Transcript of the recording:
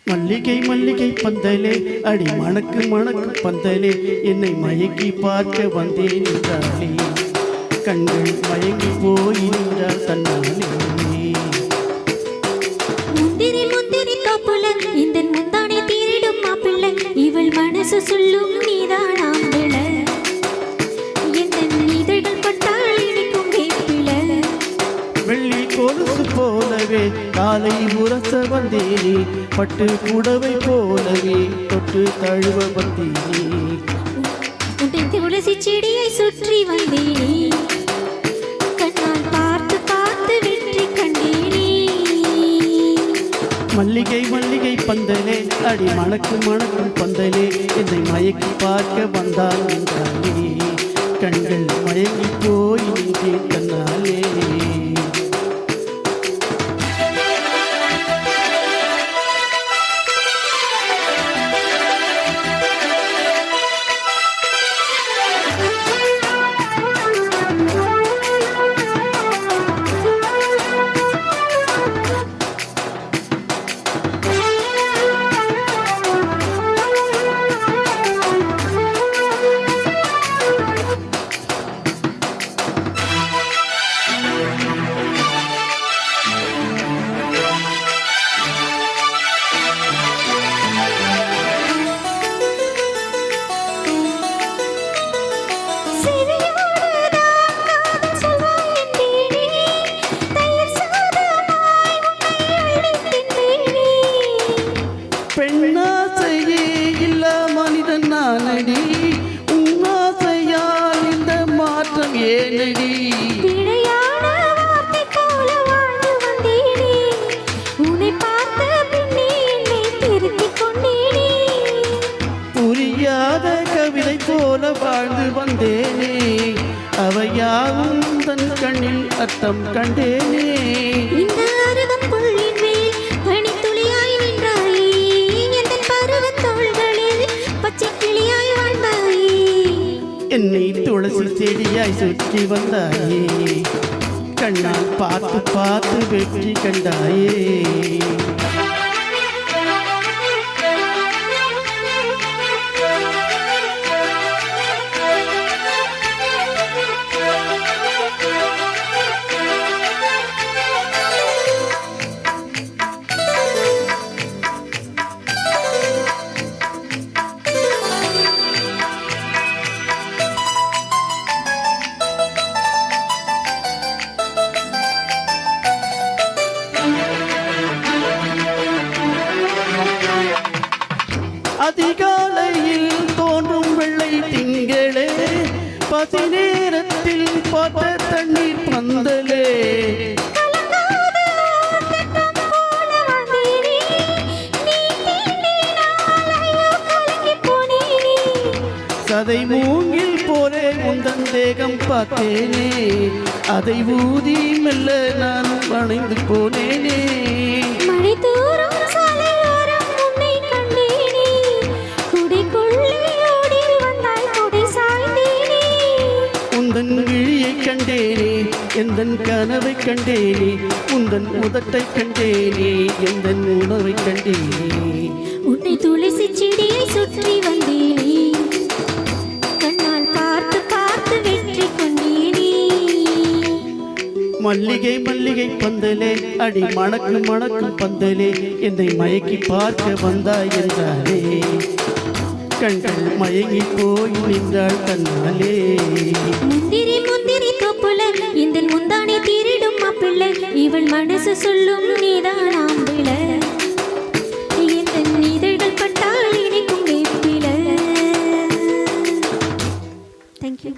மல்லிகை மல்லிகை பந்தலே அடி மணக்கு மணக்கு பந்தலே என்னை மயக்கி பார்க்க வந்தேன் என்றாலே கண்கள் மயங்கி போய் நின்றால் தன்னாலே முந்திரி முந்திரி தோப்புல இந்த முந்தானை தீரிடும் மாப்பிள்ளை இவள் மனசு சொல்லும் நீதான் ஆம்பிளை எந்த இதழ்கள் பட்டால் இனிக்கும் வேப்பிலை வெள்ளி கொலுசு போலவே காலை உரச வந்தேனே பட்டு புடவை போலவே தொட்டு தழுவ வந்தேனே உன்னை துளசி செடியை சுற்றி வந்தேனே கண்ணால் பார்த்து பார்த்து வெற்றி கண்டேனே மல்லிகை மல்லிகை பந்தலே அடி மணக்கு மணக்கும் பந்தலே என்னை மயக்கி பார்க்க வந்தால் என்றாலே கண்கள் மயங்கி போய் நின்றேன் தன்னாலே பெண்ணாசையே இல்ல மனிதன் நானடி உன்னாசையால் இந்த மாற்றம் ஏனடி புரியாத கவிதை போல வாழ்ந்து வந்தேனே அவையாவும் தன் கண்ணில் அர்த்தம் கண்டேனே என்னை துளசி செடியாய் சுற்றி வந்தாயே கண்ணால் பார்த்து பார்த்து வெற்றி கண்டாயே அதிகாலையில் தோன்றும் வெள்ளை திங்களே பசி நேரத்தில் பார்த்த தண்ணீர் பந்தலே சதை மூங்கில் போலே உந்தன் தேகம் பார்த்தேனே அதை ஊதி மெல்ல நான் அணைந்து போனேனே உந்தன் விழியை கண்டேனே எந்தன் கனவை கண்டேனே உந்தன் உதட்டை கண்டேனே எந்தன் உணவை கண்டேனே உன்னை துளசி செடியை சுற்றி வந்தேனே கண்ணால் பார்த்து பார்த்து வெற்றி கொண்டேனே மல்லிகை மல்லிகை பந்தலே அடி மணக்கு மணக்கும் பந்தலே என்னை மயக்கி பார்க்க வந்தாய் என்றாலே கண்கள் மயங்கி போய் நின்றாள் தன்னாலே முந்திரி முந்திரி தோப்புல இந்த முந்தானை தீரிடும் மாப்பிள்ளை இவள் மனசு சொல்லும் நீதான் ஆம்பிளை இந்த இதழ்கள் பட்டால் இனிக்கும் வேப்பிலை. Thank you.